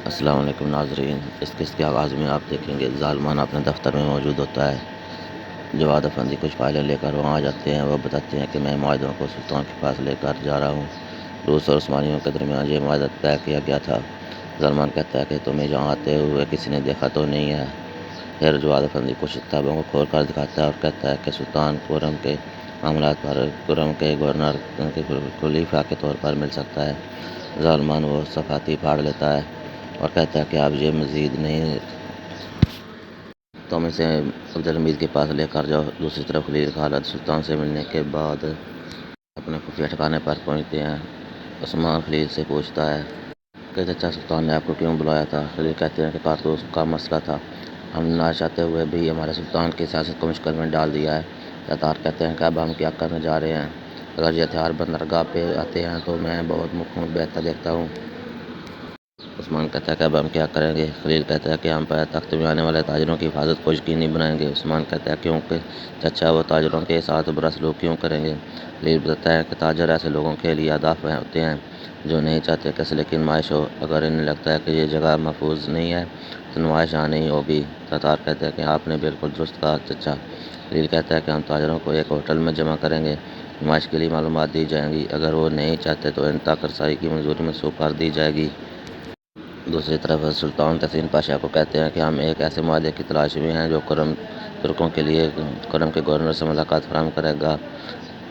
السلام علیکم ناظرین، اس قسط کے آغاز میں آپ دیکھیں گے ظالمان اپنے دفتر میں موجود ہوتا ہے۔ جواد افندی کچھ فائلیں لے کر وہاں آ جاتے ہیں۔ وہ بتاتے ہیں کہ میں معاہدوں کو سلطان کے پاس لے کر جا رہا ہوں۔ روس اور عثمانیوں کے درمیان یہ معاہدہ طے کیا گیا تھا۔ ظالمان کہتا ہے کہ تمہیں یہاں آتے ہوئے کسی نے دیکھا تو نہیں ہے؟ پھر جواد افندی کچھ کتابوں کو کھول کر دکھاتا ہے اور کہتا ہے کہ سلطان خرم کے معاملات پر خرم کے گورنر کے خلیفہ کے طور پر مل سکتا ہے۔ ظالمان وہ صفحاتی پھاڑ لیتا ہے اور کہتا ہے کہ آپ یہ مزید نہیں، تم اسے عبدالحمید کے پاس لے کر جاؤ۔ دوسری طرف خلیل خالد سلطان سے ملنے کے بعد اپنے خفیہ ٹھکانے پر پہنچتے ہیں۔ عثمان خلیل سے پوچھتا ہے کہ چچا سلطان نے آپ کو کیوں بلایا تھا؟ خلیل کہتے ہیں کہ کارتوس کا مسئلہ تھا، ہم نے نہ چاہتے ہوئے بھی ہمارے سلطان کی سیاست کو مشکل میں ڈال دیا ہے۔ تتار کہتے ہیں کہ اب ہم کیا کرنے جا رہے ہیں؟ اگر یہ ہتھیار بندرگاہ پہ آتے ہیں تو میں بہت مخمود بیٹھتا دیکھتا ہوں۔ عثمان کہتا ہے کہ اب ہم کیا کریں گے؟ خلیل کہتا ہے کہ ہم پائے تخت میں آنے والے تاجروں کی حفاظت کو یقینی بنائیں گے۔ عثمان کہتا ہے کیوں کہ چچا وہ تاجروں کے ساتھ برا سلوک کیوں کریں گے؟ خلیل بتاتا ہے کہ تاجر ایسے لوگوں کے لیے ہدف ہوتے ہیں جو نہیں چاہتے کہ سلے کی نمائش ہو۔ اگر انہیں لگتا ہے کہ یہ جگہ محفوظ نہیں ہے تو نمائش یہاں نہیں ہوگی۔ تتار کہتے ہیں کہ آپ نے بالکل درست کہا چچا۔ خلیل کہتا ہے کہ ہم تاجروں کو ایک ہوٹل میں جمع کریں گے، نمائش کے لیے معلومات دی جائیں گی، اگر وہ نہیں چاہتے تو انتہا رسائی کی منظوری منسوخ کر دی جائے گی۔ دوسری طرف سلطان تحسین پاشا کو کہتے ہیں کہ ہم ایک ایسے معاہدے کی تلاش میں ہیں جو ترکوں کے لیے خرم کے گورنر سے ملاقات فراہم کرے گا۔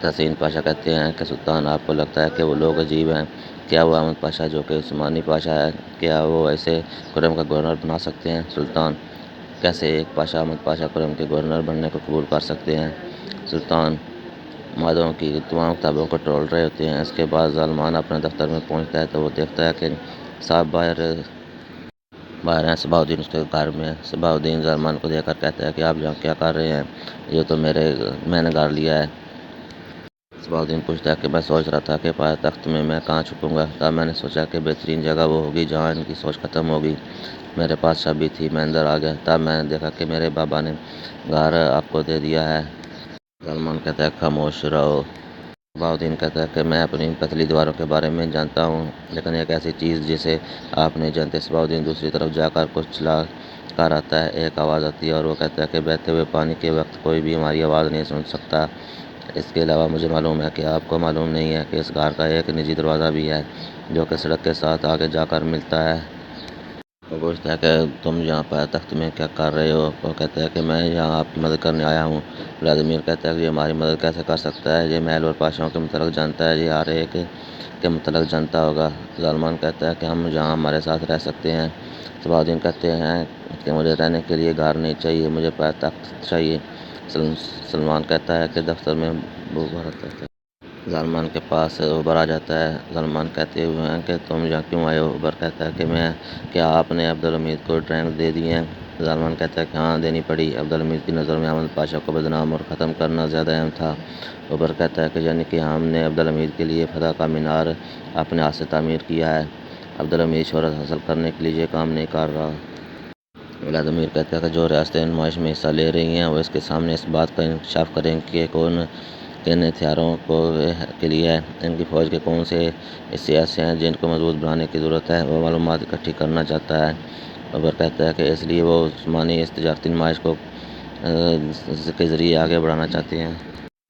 تحسین پاشا کہتے ہیں کہ سلطان آپ کو لگتا ہے کہ وہ لوگ عجیب ہیں؟ کیا وہ احمد پاشا جو کہ عثمانی پاشا ہے، کیا وہ ایسے خرم کا گورنر بنا سکتے ہیں؟ سلطان کیسے ایک پاشا احمد پاشا خرم کے گورنر بننے کو قبول کر سکتے ہیں؟ سلطان معاہدوں کی تمام کتابوں کو ٹول رہے ہوتے ہیں۔ اس کے بعد ظالمان اپنے دفتر میں پہنچتا ہے تو وہ دیکھتا ہے کہ صاحب باہر ہیں۔ صباح الدین اس کے گھر میں ہے۔ صباح الدین ظالمان کو دیکھ کر کہتا ہے کہ آپ یہاں کیا کر رہے ہیں؟ یہ تو میں نے گھر لیا ہے۔ صباح الدین پوچھتا ہے کہ میں سوچ رہا تھا کہ پائے تخت میں کہاں چھپوں گا، تب میں نے سوچا کہ بہترین جگہ وہ ہوگی جہاں ان کی سوچ ختم ہوگی۔ میرے پاس چابی تھی، میں اندر آ گیا، تب میں نے دیکھا کہ میرے بابا نے گھر آپ کو دے دیا ہے۔ ظالمان کہتا ہے خاموش رہو۔ صباح الدین کہتا ہے کہ میں اپنی پتلی دیواروں کے بارے میں جانتا ہوں، لیکن ایک ایسی چیز جسے آپ نہیں جانتے۔ صباح الدین دوسری طرف جا کر کچھ چلا کر آتا ہے۔ ایک آواز آتی ہے اور وہ کہتا ہے کہ بہتے ہوئے پانی کے وقت کوئی بھی ہماری آواز نہیں سن سکتا۔ اس کے علاوہ مجھے معلوم ہے کہ آپ کو معلوم نہیں ہے کہ اس گھر کا ایک نجی دروازہ بھی ہے جو کہ سڑک کے ساتھ آگے جا کر ملتا ہے۔ وہ پوچھتا ہے کہ تم یہاں پائے تخت میں کیا کر رہے ہو؟ وہ کہتا ہے کہ میں یہاں آپ کی مدد کرنے آیا ہوں۔ ولادیمیر کہتا ہے کہ یہ ہماری مدد کیسے کر سکتا ہے؟ یہ محل اور پاشاؤں کے متعلق جانتا ہے، یہ ہر ایک کے متعلق جانتا ہوگا۔ ظالمان کہتا ہے کہ ہم یہاں ہمارے ساتھ رہ سکتے ہیں۔ صباح الدین کہتے ہیں کہ مجھے رہنے کے لیے گھر نہیں چاہیے، مجھے پائے تخت چاہیے۔ سلمان کہتا ہے کہ دفتر میں بو بھرت ہے۔ ظالمان کے پاس عبر آ جاتا ہے۔ ظالمان کہتے ہیں کہ تم یہاں کیوں آئے ہو؟ عبر کہتا ہے کہ کیا آپ نے عبدالحمید کو ڈرنک دے دی ہیں؟ ظالمان کہتا ہے کہ ہاں دینی پڑی۔ عبدالحمید کی نظر میں احمد پاشا کو بدنام اور ختم کرنا زیادہ اہم تھا۔ عبر کہتا ہے کہ یعنی کہ ہم نے عبدالحمید کے لیے فتح کا مینار اپنے ہاتھ سے تعمیر کیا ہے۔ عبدالحمید شہرت حاصل کرنے کے لیے یہ کام نہیں کر رہا۔ ولادیمیر کہتا ہے کہ جو ریاستیں ان نمائش میں حصہ لے رہی ہیں وہ اس کے سامنے اس بات کا انکشاف کریں کہ کن ہتھیاروں کے لیے ان کی فوج کے کون سے حصے ایسے ہیں جن کو مضبوط بنانے کی ضرورت ہے۔ وہ معلومات اکٹھی کرنا چاہتا ہے۔ عبر کہتا ہے کہ اس لیے وہ عثمانی اس تجارتی نمائش کو کے ذریعے آگے بڑھانا چاہتے ہیں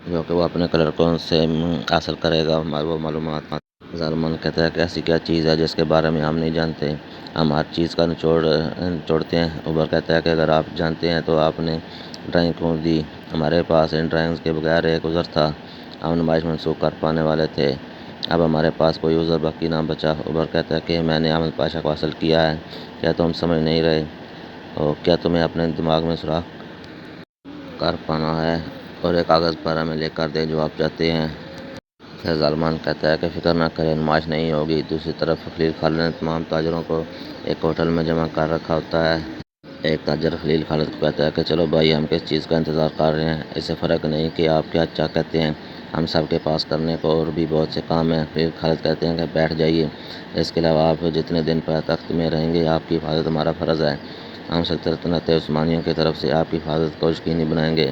جو کہ وہ اپنے کلرکوں سے حاصل کرے گا۔ وہ معلومات ظالمان کہتا ہے کہ ایسی کیا چیز ہے جس کے بارے میں ہم نہیں جانتے؟ ہم ہر چیز کا نچوڑتے ہیں۔ عبر کہتا ہے کہ اگر آپ جانتے ہیں تو آپ نے ڈرائنگ کیوں دی؟ ہمارے پاس ان ڈرائنگز کے بغیر ایک عذر تھا، ہم نمائش منسوخ کر پانے والے تھے، اب ہمارے پاس کوئی عذر باقی نہ بچا۔ عبر کہتا ہے کہ میں نے احمد پاشا کو حاصل کیا ہے، کیا تم سمجھ نہیں رہے ہو؟ کیا تمہیں اپنے دماغ میں سوراخ کر پانا ہے اور ایک کاغذ پر ہمیں لے کر دیں جو آپ چاہتے ہیں؟ پھر ظالمان کہتا ہے کہ فکر نہ کریں، نمائش نہیں ہوگی۔ دوسری طرف خلیل خالد نے تمام تاجروں کو ایک ہوٹل میں جمع کر رکھا ہوتا ہے۔ ایک تاجر خلیل خالد کو کہتا ہے کہ چلو بھائی، ہم کس چیز کا انتظار کر رہے ہیں؟ اس سے فرق نہیں کہ آپ کیا کہتے ہیں، ہم سب کے پاس کرنے کو اور بھی بہت سے کام ہیں۔ خلیل خالد کہتے ہیں کہ بیٹھ جائیے، اس کے علاوہ آپ جتنے دن پائے تخت میں رہیں گے آپ کی حفاظت ہمارا فرض ہے، ہم سلطنت عثمانیہ کی طرف سے آپ کی حفاظت کو یقینی بنائیں گے۔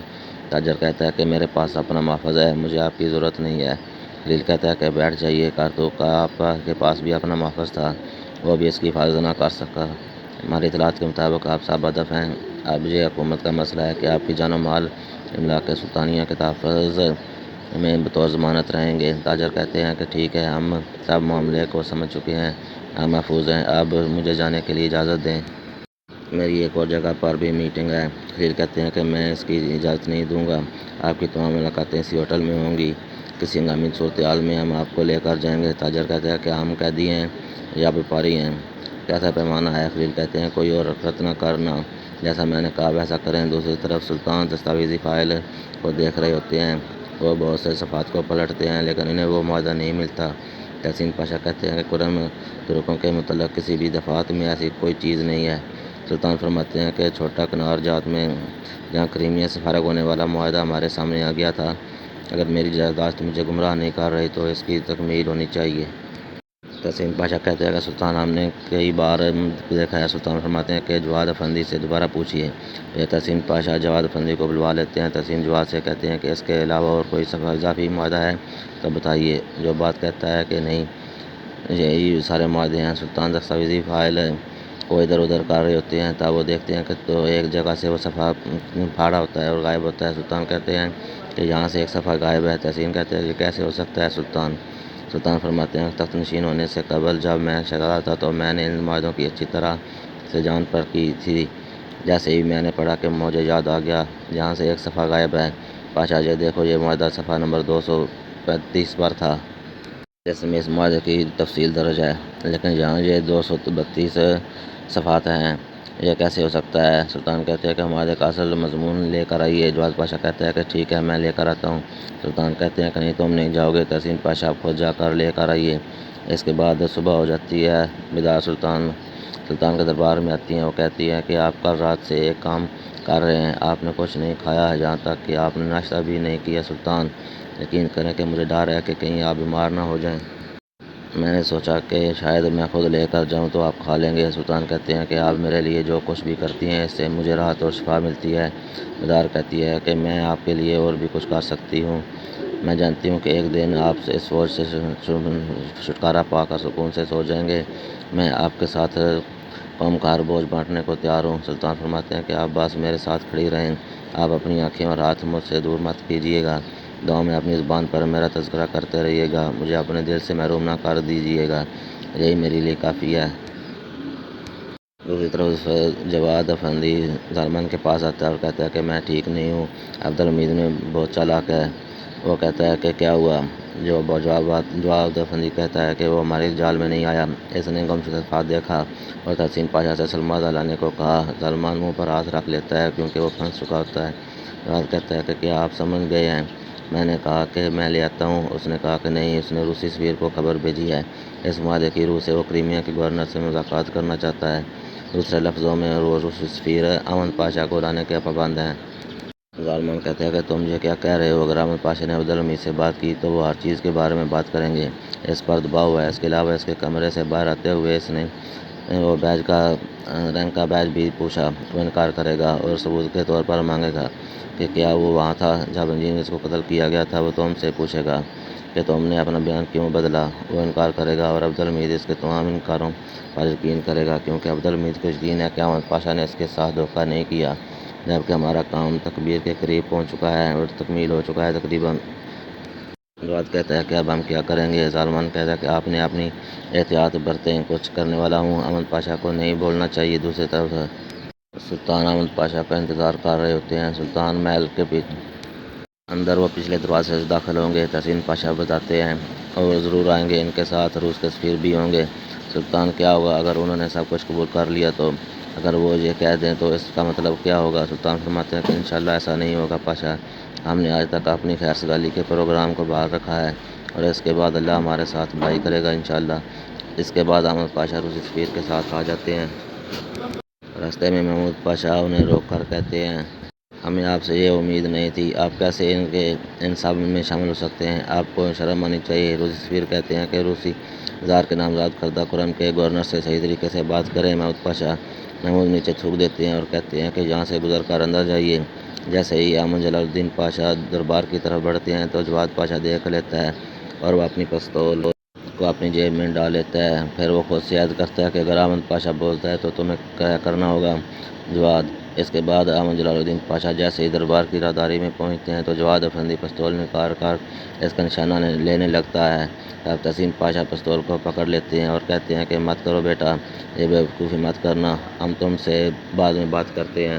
تاجر کہتا ہے کہ میرے پاس اپنا محافظ ہے، مجھے آپ کی ضرورت نہیں ہے۔ خلیل کہتا ہے کہ بیٹھ جائیے، کارتوس کا آپ کے پاس بھی اپنا محافظ تھا، وہ بھی اس کی حفاظت نہ کر سکا۔ ہماری اطلاعات کے مطابق آپ صاحب ہدف ہیں۔ اب یہ حکومت کا مسئلہ ہے کہ آپ کی جان و مال املاک سلطانیہ کے تحفظ میں بطور ضمانت رہیں گے۔ تاجر کہتے ہیں کہ ٹھیک ہے، ہم سب معاملے کو سمجھ چکے ہیں، ہم محفوظ ہیں، اب مجھے جانے کے لیے اجازت دیں۔ میری ایک اور جگہ پر بھی میٹنگ ہے۔ خلیل کہتے ہیں کہ میں اس کی اجازت نہیں دوں گا، آپ کی تمام ملاقاتیں اسی ہوٹل میں ہوں گی، کسی ہنگامی صورتحال میں ہم آپ کو لے کر جائیں گے۔ تاجر کہتے ہیں کہ ہم قیدی ہیں یا بیپاری ہیں، کیسا پیمانہ ہے؟ خلیل کہتے ہیں کوئی اور حرکت نہ کرنا، جیسا میں نے کہا ویسا کریں۔ دوسری طرف سلطان دستاویزی فائل کو دیکھ رہے ہوتے ہیں، وہ بہت سے صفحات کو پلٹتے ہیں لیکن انہیں وہ معاہدہ نہیں ملتا۔ تحسین پاشا کہتے ہیں کہ کرم ترکوں کے متعلق کسی بھی دفعات میں ایسی کوئی چیز نہیں ہے۔ سلطان فرماتے ہیں کہ چھوٹا کنار جات میں جہاں کریمیا سے فارغ ہونے والا معاہدہ ہمارے سامنے آ گیا تھا، اگر میری یادداشت مجھے گمراہ نہیں کر رہی تو اس کی تکمیل ہونی چاہیے۔ تحسین پاشا کہتے ہیں کہ سلطان ہم نے کئی بار دیکھا ہے۔ سلطان فرماتے ہیں کہ جواد افندی سے دوبارہ پوچھیے۔ پھر تحسین پاشا جواد افندی کو بلوا لیتے ہیں۔ تحسین جواد سے کہتے ہیں کہ اس کے علاوہ اور کوئی اضافی معاہدہ ہے تو بتائیے۔ جو بات کہتا ہے کہ نہیں، یہی سارے معاہدے ہیں۔ سلطان دستاویزی فائل کو ادھر ادھر کر رہے ہوتے ہیں، تب وہ دیکھتے ہیں کہ تو ایک جگہ سے وہ صفحہ پھاڑا ہوتا ہے اور غائب ہوتا ہے۔ سلطان کہتے ہیں کہ یہاں سے ایک صفحہ غائب ہے۔ تحسین کہتے ہیں یہ کیسے ہو سکتا ہے سلطان فرماتے ہیں تخت نشین ہونے سے قبل جب میں شہزادہ تھا تو میں نے ان معاہدوں کی اچھی طرح سے جان پر کی تھی۔ جیسے ہی میں نے پڑھا کہ مجھے یاد آ گیا یہاں سے ایک صفحہ غائب ہے۔ پاشا یہ دیکھو، یہ معاہدہ صفحہ نمبر 232 پر تھا، جس میں اس معاہدے کی تفصیل درج ہے، لیکن یہاں یہ 232 صفحات ہیں، یہ کیسے ہو سکتا ہے؟ سلطان کہتے ہیں کہ معاہدے کا اصل مضمون لے کر آئیے۔ جواد پاشا کہتا ہے کہ ٹھیک ہے، میں لے کر آتا ہوں۔ سلطان کہتے ہیں کہ نہیں، تم نہیں جاؤ گے۔ تحسین پاشا آپ خود جا کر لے کر آئیے۔ اس کے بعد صبح ہو جاتی ہے۔ بیدار سلطان کے دربار میں آتی ہیں۔ وہ کہتی ہے کہ آپ کل رات سے ایک کام کر رہے ہیں، آپ نے کچھ نہیں کھایا ہے، یہاں تک کہ آپ نے ناشتہ بھی نہیں کیا۔ سلطان یقین کریں کہ مجھے ڈر ہے کہ کہیں آپ بیمار نہ ہو جائیں۔ میں نے سوچا کہ شاید میں خود لے کر جاؤں تو آپ کھا لیں گے۔ سلطان کہتے ہیں کہ آپ میرے لیے جو کچھ بھی کرتی ہیں اس سے مجھے راحت اور شفا ملتی ہے۔ بیدار کہتی ہے کہ میں آپ کے لیے اور بھی کچھ کر سکتی ہوں۔ میں جانتی ہوں کہ ایک دن آپ اس فوج سے چھٹکارا پا کر سکون سے سو جائیں گے۔ میں آپ کے ساتھ قوم کا ہر بوجھ بانٹنے کو تیار ہوں۔ سلطان فرماتے ہیں کہ آپ بس میرے ساتھ کھڑی رہیں، آپ اپنی آنکھیں اور ہاتھ مجھ سے دور مت کیجیے گا، دعاؤں میں اپنی زبان پر میرا تذکرہ کرتے رہیے گا، مجھے اپنے دل سے محروم نہ کر دیجیے گا، یہی میرے لیے کافی ہے۔ دوسری طرف جواد افندی ظالمان کے پاس آتا ہے اور کہتا ہے کہ میں ٹھیک نہیں ہوں۔ عبدالحمید میں بہت چالاک ہے، وہ کہتا ہے کہ کیا ہوا؟ جواد افندی کہتا ہے کہ وہ ہمارے جال میں نہیں آیا، اس نے گمشدہ صفحات دیکھا اور تحسین پاشا سے سلمہ لانے کو کہا۔ ظالمان منہ پر ہاتھ رکھ لیتا ہے کیونکہ وہ پھنس چکا ہوتا ہے۔ جواد کہتا ہے کہ کیا آپ سمجھ گئے ہیں؟ میں نے کہا کہ میں لے آتا ہوں، اس نے کہا کہ نہیں، اس نے روسی سفیر کو خبر بھیجی ہے، اس معاہدے کی روح سے وہ کریمیا کے گورنر سے مذاکرات کرنا چاہتا ہے۔ دوسرے لفظوں میں وہ روسی سفیر احمد پاشا کو لانے کے پابند ہیں۔ ظالمان کہتے ہیں کہ تم یہ کیا کہہ رہے ہو؟ اگر احمد پاشا نے عبدالحمید سے بات کی تو وہ ہر چیز کے بارے میں بات کریں گے، اس پر دباؤ ہے۔ اس کے علاوہ اس کے کمرے سے باہر آتے ہوئے اس نے وہ رینک کا بیج بھی پوچھا، وہ انکار کرے گا اور ثبوت کے طور پر مانگے گا کہ کیا وہ وہاں تھا جب انجینئرز کو قتل کیا گیا تھا۔ وہ تم سے پوچھے گا کہ تم نے اپنا بیان کیوں بدلا، وہ انکار کرے گا اور عبدالحمید اس کے تمام انکاروں پر یقین کرے گا کیونکہ عبدالحمید کو یقین ہے کہ احمد پاشا نے اس کے ساتھ دھوکہ نہیں کیا، جبکہ ہمارا کام تکمیل کے قریب پہنچ چکا ہے اور تکمیل ہو چکا ہے تقریباً۔ جواد کہتا ہے کہ اب ہم کیا کریں گے؟ ظالمان کہتا ہے کہ آپ نے اپنی احتیاط برتیں، کچھ کرنے والا ہوں۔ احمد پاشا کو نہیں بولنا چاہیے۔ دوسری طرف سلطان احمد پاشا کا انتظار کر رہے ہوتے ہیں۔ سلطان محل کے اندر وہ پچھلے دروازے سے داخل ہوں گے۔ تحسین پاشا بتاتے ہیں اور ضرور آئیں گے، ان کے ساتھ روس کے سفیر بھی ہوں گے۔ سلطان کیا ہوگا اگر انہوں نے سب کچھ قبول کر لیا تو؟ اگر وہ یہ کہہ دیں تو اس کا مطلب کیا ہوگا؟ سلطان فرماتے ہیں کہ انشاءاللہ ایسا نہیں ہوگا پاشا، ہم نے آج تک اپنی خیر سگالی کے پروگرام کو بحال رکھا ہے اور اس کے بعد اللہ ہمارے ساتھ بھلائی کرے گا انشاءاللہ۔ اس کے بعد احمد پاشا روسی سفیر کے ساتھ آ جاتے ہیں۔ راستے میں محمود پاشا انہیں روک کر کہتے ہیں ہمیں آپ سے یہ امید نہیں تھی، آپ کیسے ان سب میں شامل ہو سکتے ہیں؟ آپ کو شرم آنی چاہیے۔ روسی سفیر کہتے ہیں کہ روسی زار کے نامزد کردہ کرم کے گورنر سے صحیح طریقے سے بات کریں۔ محمود نیچے تھوک دیتے ہیں اور کہتے ہیں کہ یہاں سے گزر کر اندر جائیے۔ جیسے ہی احمد جلال الدین پاشا دربار کی طرف بڑھتے ہیں تو جواد پاشا دیکھ لیتا ہے اور وہ اپنی پستول کو اپنی جیب میں ڈال لیتا ہے۔ پھر وہ خود سے عرض کرتا ہے کہ اگر احمد پاشا بولتا ہے تو تمہیں کیا کرنا ہوگا؟ جواد: اس کے بعد احمد جلال الدین پاشا جیسے ہی دربار کی راہداری میں پہنچتے ہیں تو جواد افندی پستول نکال کر اس کا نشانہ لینے لگتا ہے۔ تب تحسین پاشا پستول کو پکڑ لیتے ہیں اور کہتے ہیں کہ مت کرو بیٹا، یہ بیوقوفی مت کرنا، ہم تم سے بعد میں بات کرتے ہیں۔